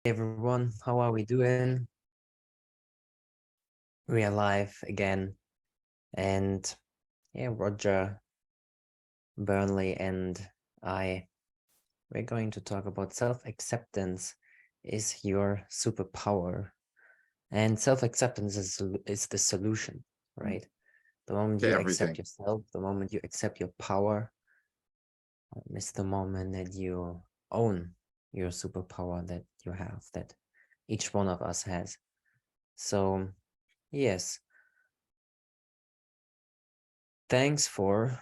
Hey everyone, how are we doing? We are live again, and yeah, Roger, Burnley, and I, we're going to talk about self-acceptance is your superpower, and self-acceptance is the solution, right? The moment To you accept everything. yourself, the moment you accept your power, is the moment that you own your superpower that you have, that each one of us has. So, yes. Thanks for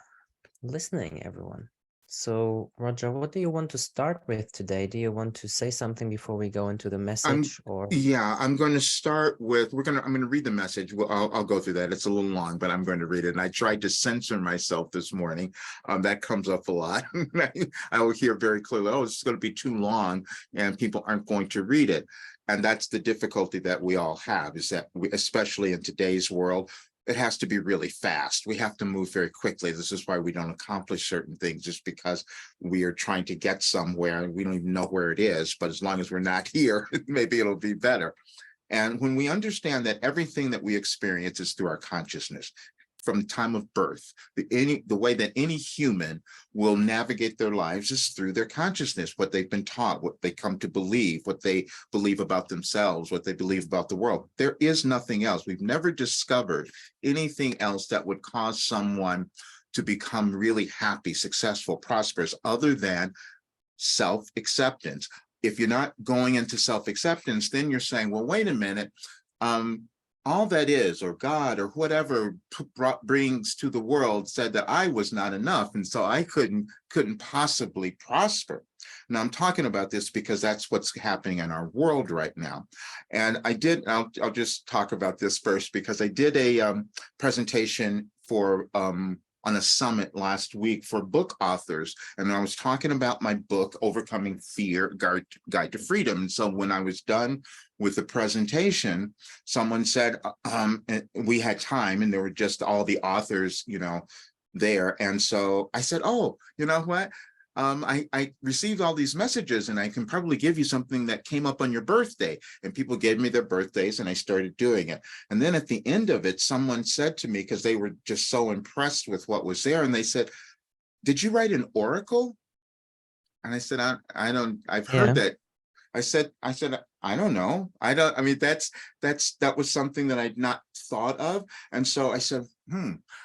listening, everyone. So, Roger, what do you want to start with today? Do you want to say something before we go into the I'm message, or? I'm going to start with I'm going to read the message. Well, I'll go through that. It's a little long, but I'm going to read it. And I tried to censor myself this morning. That comes up a lot. I will hear very clearly, oh, it's going to be too long and people aren't going to read it. And that's the difficulty that we all have, is that especially in today's world, it has to be really fast. We have to move very quickly. This is why we don't accomplish certain things, just because we are trying to get somewhere and we don't even know where it is. But as long as we're not here, maybe it'll be better. And when we understand that everything that we experience is through our consciousness, from the time of birth, the way that any human will navigate their lives is through their consciousness, what they've been taught, what they come to believe, what they believe about themselves, what they believe about the world. There is nothing else. We've never discovered anything else that would cause someone to become really happy, successful, prosperous, other than self-acceptance. If you're not going into self-acceptance, then you're saying, well, wait a minute, um, all that is, or God, or whatever brings to the world said that I was not enough, and so I couldn't possibly prosper. Now I'm talking about this because that's what's happening in our world right now. And I'll just talk about this first, because I did a presentation for on a summit last week for book authors. And I was talking about my book, Overcoming Fear, Guide to Freedom. And so when I was done with the presentation, someone said, we had time and there were just all the authors, there. And so I said, oh, you know what? I received all these messages and I can probably give you something that came up on your birthday. And people gave me their birthdays and I started doing it. And then at the end of it, someone said to me, because they were just so impressed with what was there, and they said, did you write an oracle? And I said, I don't, I've heard Yeah, that. I said, I don't know. I mean, that was something that I'd not thought of. And so I said,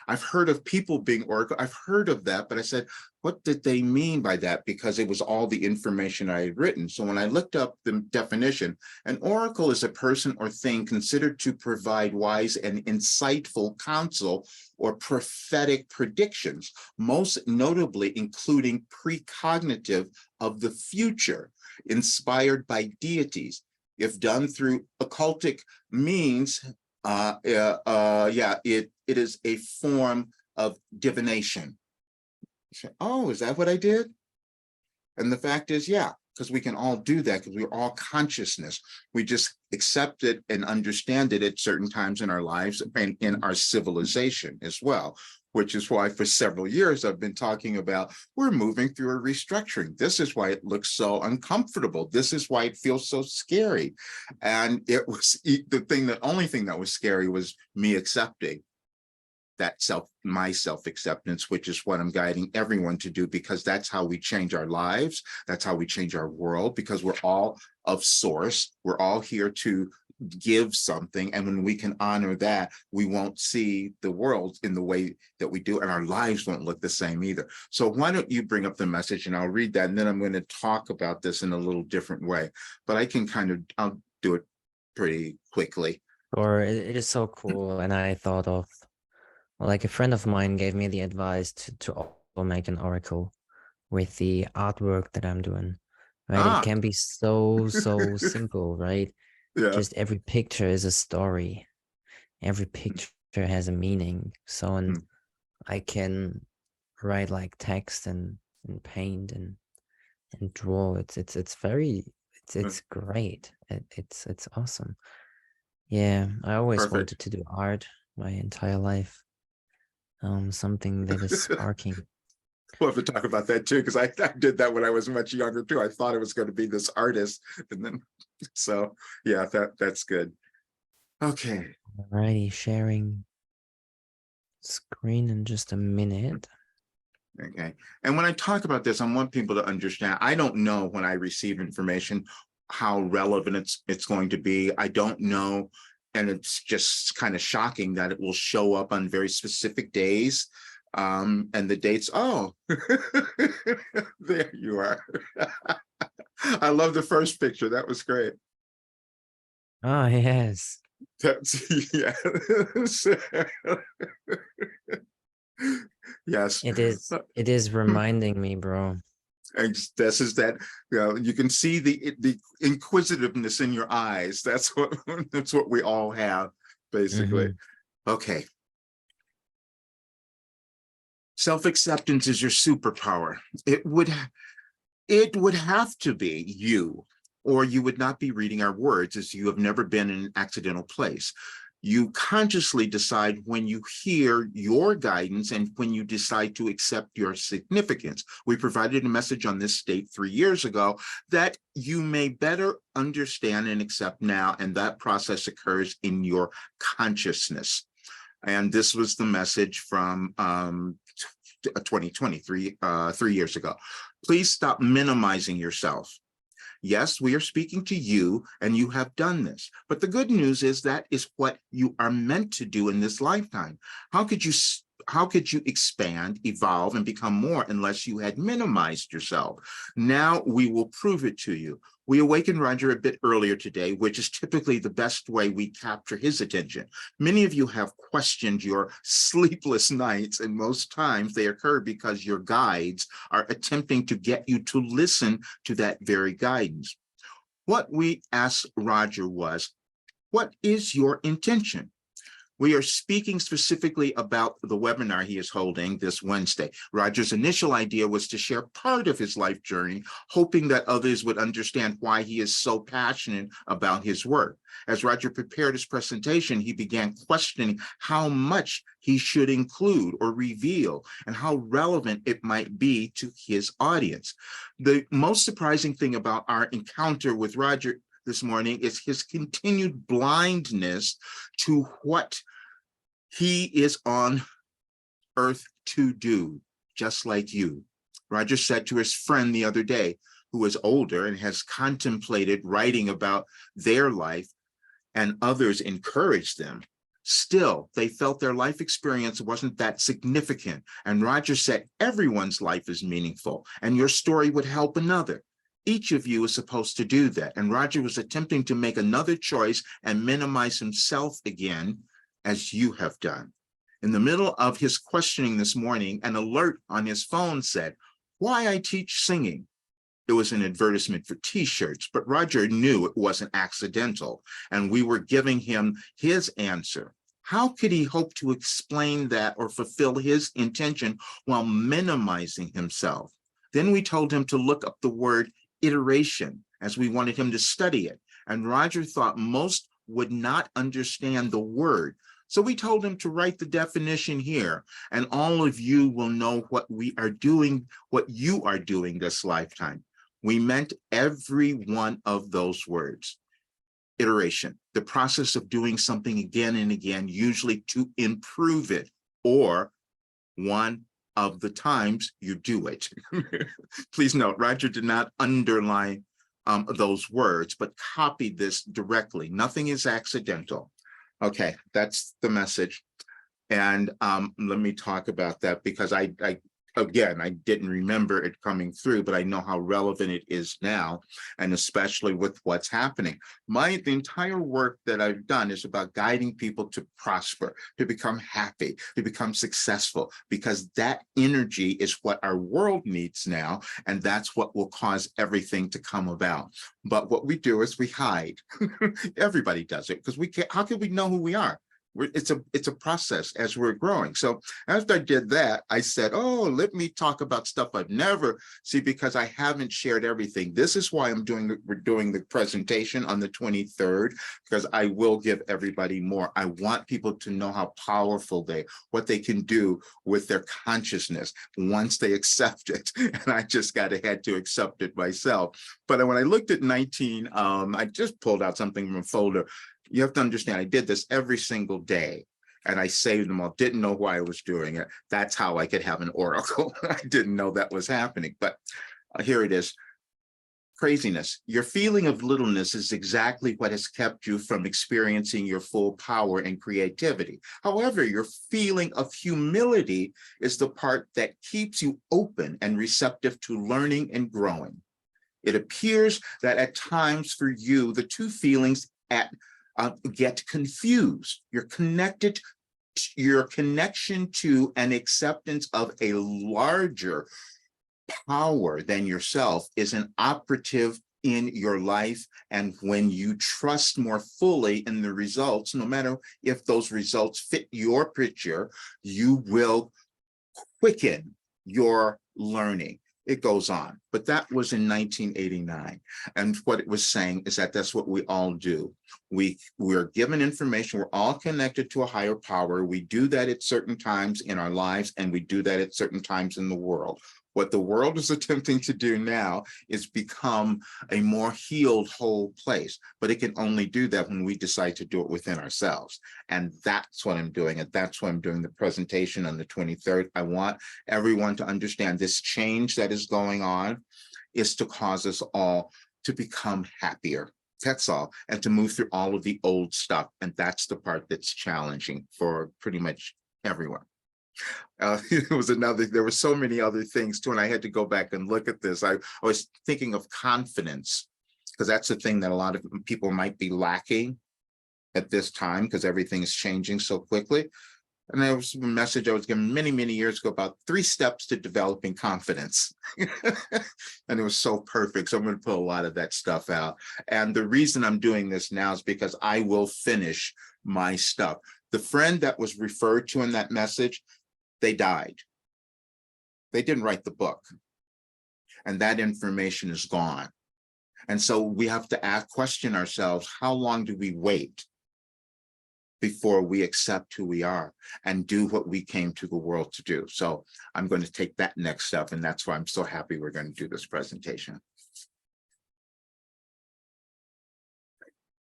I've heard of people being oracle. I've heard of that, but I said, what did they mean by that? Because it was all the information I had written. So when I looked up the definition, an oracle is a person or thing considered to provide wise and insightful counsel or prophetic predictions, most notably including precognitive of the future, inspired by deities. If done through occultic means, it is a form of divination. Oh, is that what I did? And the fact is, yeah, because we can all do that, because we're all consciousness. We just accept it and understand it at certain times in our lives and in our civilization as well, which is why for several years I've been talking about we're moving through a restructuring. This is why it looks so uncomfortable. This is why it feels so scary. And it was the only thing that was scary was me accepting that my self-acceptance, which is what I'm guiding everyone to do, because that's how we change our lives. That's how we change our world, because we're all of source. We're all here to give something. And when we can honor that, we won't see the world in the way that we do, and our lives won't look the same either. So why don't you bring up the message and I'll read that, and then I'm going to talk about this in a little different way. But I'll do it pretty quickly. or it is so cool. And I thought of, well, like a friend of mine gave me the advice to also make an oracle with the artwork that I'm doing, right? It Ah, can be so simple, right? yeah. Just every picture is a story. Every picture has a meaning. So, and Mm, I can write like text and paint and draw. It's very mm, it's great. It's awesome. Yeah, I always perfect. wanted to do art my entire life. Something that is sparking. We'll have to talk about that too, because I did that when I was much younger too. I thought it was going to be this artist, and then so yeah, that's good. Okay. Alrighty, sharing screen in just a minute. Okay. And when I talk about this, I want people to understand, I don't know when I receive information how relevant it's going to be. I don't know. And it's just kind of shocking that it will show up on very specific days. And the dates, oh, there you are. I love the first picture. That was great. Oh, yes. That's yes. Yes. It is reminding me, bro. And this is that, you know, you can see the inquisitiveness in your eyes. That's what that's what we all have, basically. Okay. Self-acceptance is your superpower. It would have to be you, or you would not be reading our words, as you have never been in an accidental place. You consciously decide when you hear your guidance and when you decide to accept your significance. We provided a message on this state 3 years ago that you may better understand and accept now, and that process occurs in your consciousness. And this was the message from 2023, 3 years ago. Please stop minimizing yourself. Yes, we are speaking to you, and you have done this. But the good news is that is what you are meant to do in this lifetime. How could you expand, evolve, and become more unless you had minimized yourself? Now we will prove it to you. We awakened Roger a bit earlier today, which is typically the best way we capture his attention. Many of you have questioned your sleepless nights, and most times they occur because your guides are attempting to get you to listen to that very guidance. What we asked Roger was, what is your intention? We are speaking specifically about the webinar he is holding this Wednesday. Roger's initial idea was to share part of his life journey, hoping that others would understand why he is so passionate about his work. As Roger prepared his presentation, he began questioning how much he should include or reveal and how relevant it might be to his audience. The most surprising thing about our encounter with Roger this morning is his continued blindness to what he is on earth to do, just like you. Roger said to his friend the other day, who is older and has contemplated writing about their life, and others encouraged them. Still, they felt their life experience wasn't that significant. And Roger said, everyone's life is meaningful, and your story would help another. Each of you is supposed to do that. And Roger was attempting to make another choice and minimize himself again, as you have done. In the middle of his questioning this morning, an alert on his phone said, "Why I teach singing." It was an advertisement for t-shirts, but Roger knew it wasn't accidental, and we were giving him his answer. How could he hope to explain that or fulfill his intention while minimizing himself? Then we told him to look up the word iteration, as we wanted him to study it. And Roger thought most would not understand the word. So we told him to write the definition here, and all of you will know what we are doing, what you are doing this lifetime. We meant every one of those words. Iteration, the process of doing something again and again, usually to improve it, or one of the times you do it. Please note, Roger did not underline those words, but copied this directly. Nothing is accidental. Okay, that's the message. And let me talk about that, because I again, I didn't remember it coming through, but I know how relevant it is now, and especially with what's happening. The entire work that I've done is about guiding people to prosper, to become happy, to become successful, because that energy is what our world needs now, and that's what will cause everything to come about. But what we do is we hide. Everybody does it, because we can't. How can we know who we are? it's a process as we're growing. So after I did that, I said, oh, let me talk about stuff I've never see, because I haven't shared everything. This is why we're doing the presentation on the 23rd, because I will give everybody more. I want people to know how powerful what they can do with their consciousness once they accept it. And I just had to accept it myself. But when I looked at 19, I just pulled out something from a folder. You have to understand, I did this every single day and I saved them all. Didn't know why I was doing it. That's how I could have an oracle. I didn't know that was happening, but here it is. Craziness. Your feeling of littleness is exactly what has kept you from experiencing your full power and creativity. However, your feeling of humility is the part that keeps you open and receptive to learning and growing. It appears that at times for you, the two feelings get confused. Your connection to an acceptance of a larger power than yourself is an operative in your life. And when you trust more fully in the results, no matter if those results fit your picture, you will quicken your learning. It goes on, but that was in 1989. And what it was saying is that that's what we all do. We're given information. We're all connected to a higher power. We do that at certain times in our lives, and we do that at certain times in the world. What the world is attempting to do now is become a more healed, whole place. But it can only do that when we decide to do it within ourselves. And that's what I'm doing. And that's why I'm doing the presentation on the 23rd. I want everyone to understand this change that is going on is to cause us all to become happier. That's all. And to move through all of the old stuff. And that's the part that's challenging for pretty much everyone. There were so many other things too, and I had to go back and look at this. I was thinking of confidence, because that's the thing that a lot of people might be lacking at this time, because everything is changing so quickly. And there was a message I was given many, many years ago about 3 steps to developing confidence. And it was so perfect. So I'm going to put a lot of that stuff out. And the reason I'm doing this now is because I will finish my stuff. The friend that was referred to in that message, they died. They didn't write the book. And that information is gone. And so we have to question ourselves, how long do we wait before we accept who we are and do what we came to the world to do? So I'm going to take that next step. And that's why I'm so happy we're going to do this presentation.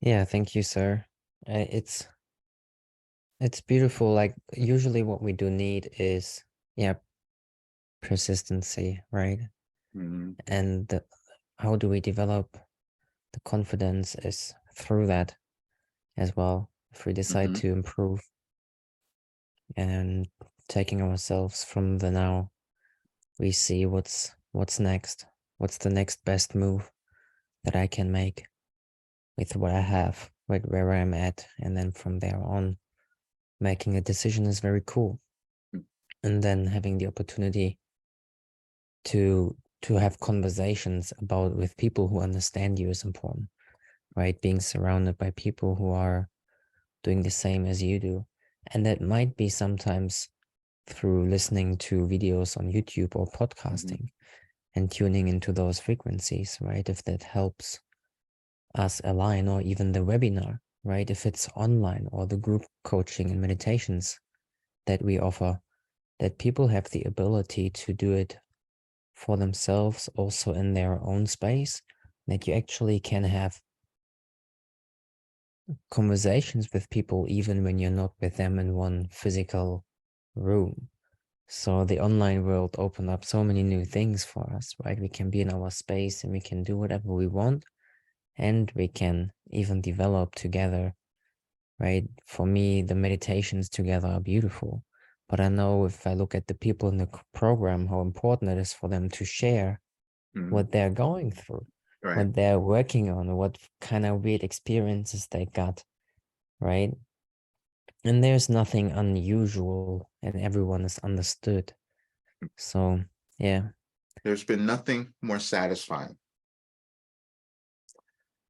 Yeah, thank you, sir. It's beautiful. Like usually what we do need is, yeah, persistency, right? Mm-hmm. And how do we develop the confidence is through that as well. If we decide to improve and taking ourselves from the now, we see what's next. What's the next best move that I can make with what I have, with where I'm at, and then from there on, making a decision is very cool. And then having the opportunity to have conversations with people who understand you is important, right? Being surrounded by people who are doing the same as you do. And that might be sometimes through listening to videos on YouTube or podcasting and tuning into those frequencies, right? If that helps us align, or even the webinar, right? If it's online, or the group coaching and meditations that we offer, that people have the ability to do it for themselves, also in their own space, that you actually can have conversations with people even when you're not with them in one physical room. So the online world opened up so many new things for us, right? We can be in our space and we can do whatever we want, and we can even develop together, right? For me, the meditations together are beautiful, but I know if I look at the people in the program, how important it is for them to share what they're going through, what they're working on, what kind of weird experiences they got, right? And there's nothing unusual, and everyone is understood. So, yeah. There's been nothing more satisfying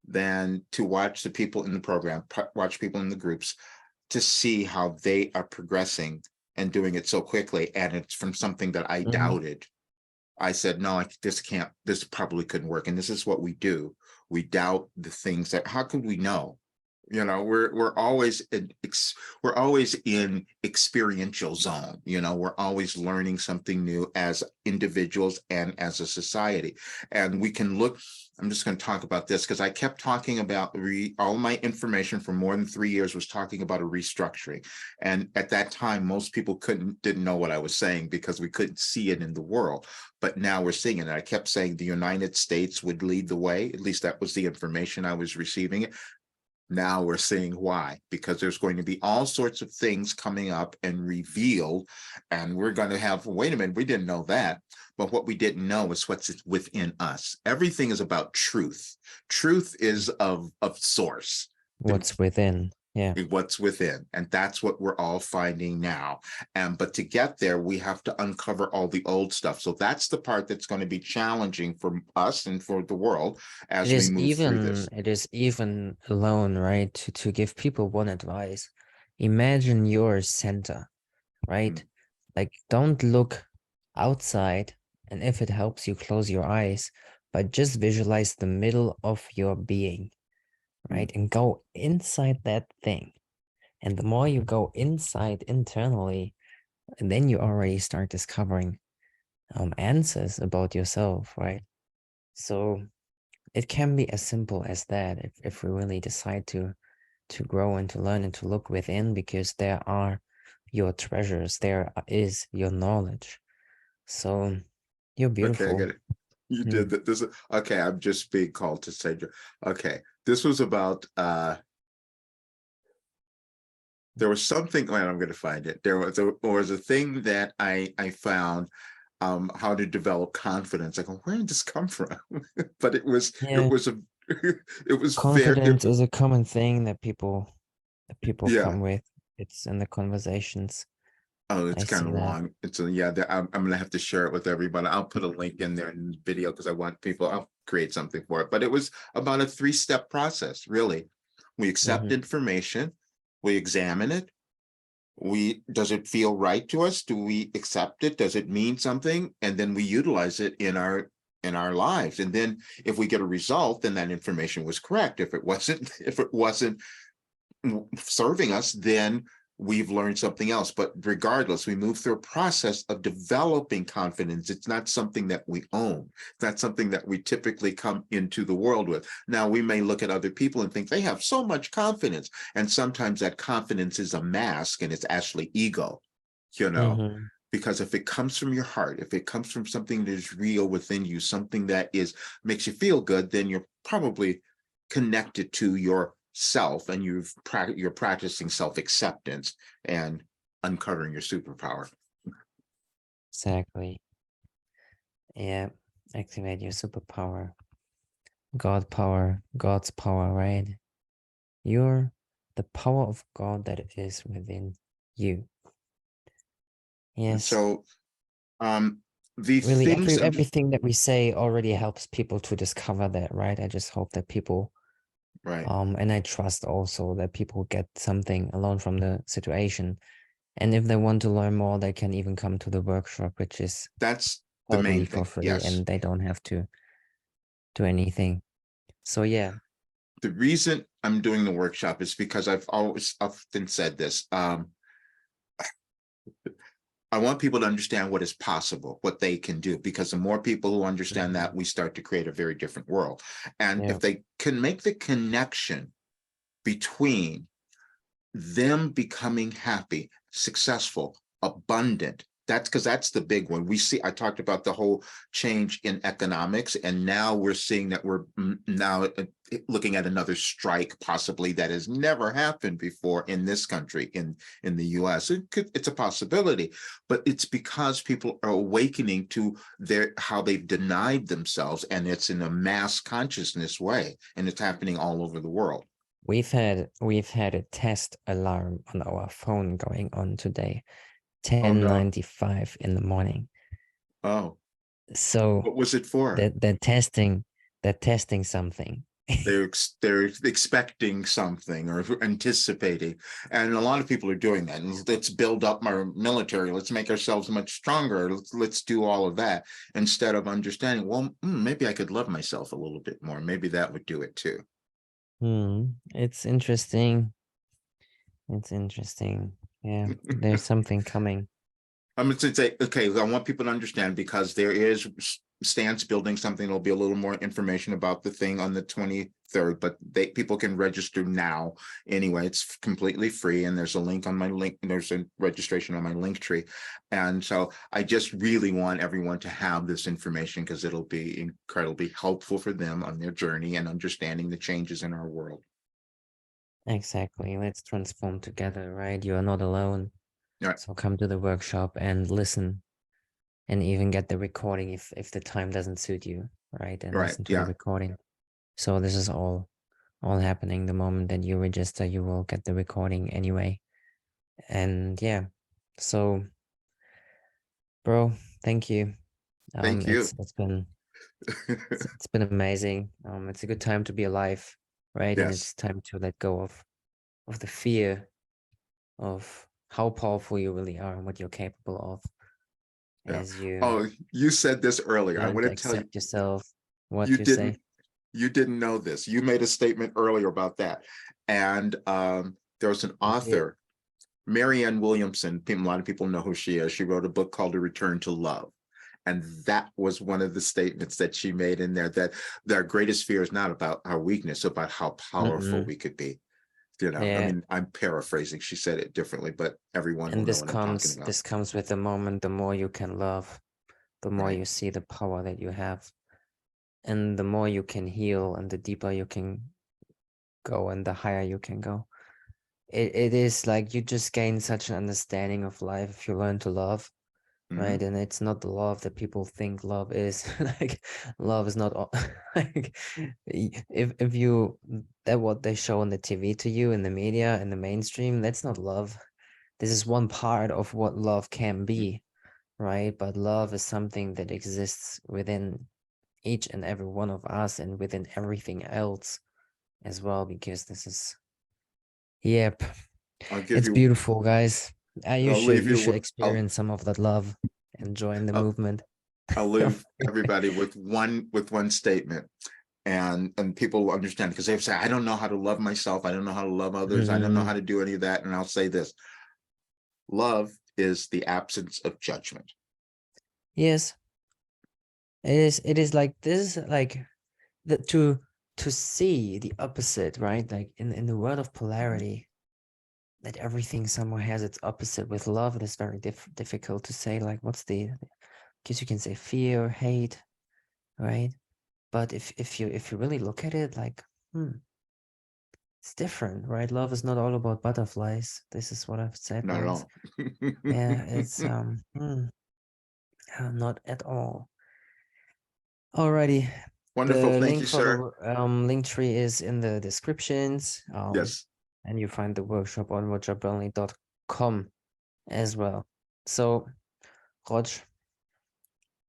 than to watch the people in the program, watch people in the groups to see how they are progressing and doing it so quickly. And it's from something that I Mhm. doubted. I said, no, this probably couldn't work. And this is what we do. We doubt the things that, how could we know? We're always we're always in experiential zone. We're always learning something new as individuals and as a society. And we can look, I'm just going to talk about this because I kept talking about all my information for more than 3 years was talking about a restructuring. And at that time, most people didn't know what I was saying because we couldn't see it in the world. But now we're seeing it. And I kept saying the United States would lead the way. At least that was the information I was receiving. Now we're seeing why, because there's going to be all sorts of things coming up and revealed. And we're going to have, wait a minute, we didn't know that. But what we didn't know is what's within us. Everything is about truth. Truth is of source. What's within? Yeah. What's within, and that's what we're all finding now. But to get there, we have to uncover all the old stuff. So that's the part that's going to be challenging for us and for the world as we move through this. It is even alone, right? To give people one advice. Imagine your center, right? Mm. Like, don't look outside, and if it helps you, close your eyes, but just visualize the middle of your being, right? Mm. And go inside that thing. And the more you go inside internally, and then you already start discovering answers about yourself, right? So it can be as simple as that if we really decide to grow and to learn and to look within, because there are your treasures, there is your knowledge. So you're Okay, I beautiful. get it. You did Mm. that. Okay, I'm just being called to say, okay, this was about there was something, well, I'm going to find it. There was a thing that I found, how to develop confidence. I go, where did this come from? But it was Yeah, it was very, confidence is a common thing that people yeah. come with. It's in the conversations. Oh, I it's kind see of that. long. Yeah, I'm gonna have to share it with everybody. I'll put a link in there in the video because I want people, I'll create something for it. But it was about a 3-step process, really. We accept Hmm. information, we examine it, does it feel right to us? Do we accept it? Does it mean something? And then we utilize it in our lives. And then if we get a result, then that information was correct. If it wasn't, if it wasn't serving us, then we've learned something else. But regardless, we move through a process of developing confidence. It's not something that we own. It's not something that we typically come into the world with. Now, we may look at other people and think they have so much confidence. And sometimes that confidence is a mask and it's actually ego, you know. Hmm. Because if it comes from your heart, if it comes from something that is real within you, something that makes you feel good, then you're probably connected to your self, and you're practicing self-acceptance and uncovering your superpower. Exactly. Yeah. Activate your superpower. God power, God's power, right? You're the power of God that is within you. And Yes. so the Really, things everything that we say already helps people to discover that, right? I just hope that people right, and I trust also that people get something alone from the situation. And if they want to learn more, they can even come to the workshop, which is that's the main totally for thing. free, Yes, and they don't have to do anything. So yeah. the reason I'm doing the workshop is because I've always often said this. I want people to understand what is possible, what they can do, because the more people who understand that, Mhm. we start to create a very different world. And Yeah. if they can make the connection between them becoming happy, successful, abundant. That's the big one. I talked about the whole change in economics, and now we're seeing that we're now looking at another strike possibly that has never happened before in this country, in the US. It's a possibility, but it's because people are awakening to how they've denied themselves, and it's in a mass consciousness way, and it's happening all over the world. We've had a test alarm on our phone going on today, Oh no. 10:95 in the morning. Oh, So what was it for? they're testing something. they're expecting something or anticipating, and a lot of people are doing that. And let's build up our military, let's make ourselves much stronger, let's do all of that, instead of understanding, well, maybe I could love myself a little bit more, maybe that would do it too. It's interesting. It's interesting. Yeah, there's something coming. I'm going to say, okay, I want people to understand, because there is Stance building something. There'll be a little more information about the thing on the 23rd, but people can register now anyway. It's completely free, and there's a link on my link. There's a registration on my link tree, and so I just really want everyone to have this information, because it'll be incredibly helpful for them on their journey and understanding the changes in our world. Exactly. Let's transform together, right? You are not alone. Right. So come to the workshop and listen, and even get the recording if the time doesn't suit you, right? And Right. listen to the Yeah. recording. So this is all happening the moment that you register. You will get the recording anyway. And yeah, so bro, thank you. Thank you. It's been amazing. It's a good time to be alive, right? And Yes. it's time to let go of the fear of how powerful you really are and what you're capable of, Yeah. as you Oh, you said this earlier. I learn want to to tell you, accept yourself, what you you say. didn't you didn't know this. You made a statement earlier about that. And there was an I did. author, Marianne Williamson. A lot of people know who she is. She wrote a book called A Return to Love. And that was one of the statements that she made in there, that their greatest fear is not about our weakness, about how powerful we could be. I Yeah, mean, I'm paraphrasing. She said it differently, but everyone will and know what I'm talking about. this comes with the moment. The more you can love, the more Right. you see the power that you have, and the more you can heal, and the deeper you can go, and the higher you can go. It is like you just gain such an understanding of life if you learn to love, Hmm. right? And it's not the love that people think love is. Like, love is not like, if you, that what they show on the TV to you in the media and the mainstream, that's not love. This is one part of what love can be, right? But love is something that exists within each and every one of us, and within everything else as well, because this is, yep, I'll give it's you. beautiful, guys. I'll leave You should you. experience some of that love and join the I'll, movement. I'll leave everybody with one statement, and people will understand, because they say, I don't know how to love myself, I don't know how to love others, I don't know how Mm, to do any of that. And I'll say this: love is the absence of judgment. yes, it is. It is like this, like the to see the opposite, right? Like in the world of Mhm. polarity, that everything somewhere has its opposite. With love, it is very difficult to say, like, what's the, because you can say fear, hate, right? But if you really look at it, like, it's different, right? Love is not all about butterflies. This is what I've said Not at once. all. Yeah, it's not at all. Alrighty. Wonderful. The Thank link you, for sir. the link tree is in the descriptions. Yes. And you find the workshop on rogerburnley.com as well. So, Rog,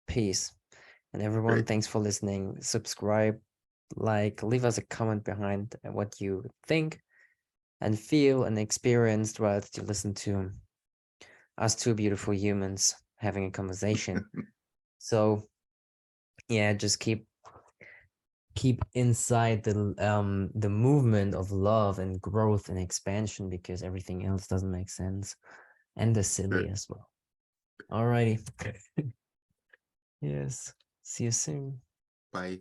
peace. And everyone, Great. thanks for listening. Subscribe, like, leave us a comment behind what you think and feel and experienced while you listen to us two beautiful humans having a conversation. So yeah, just keep inside the movement of love and growth and expansion, because everything else doesn't make sense, and the silly Great. as well. Alrighty. Yes. See you soon. Bye.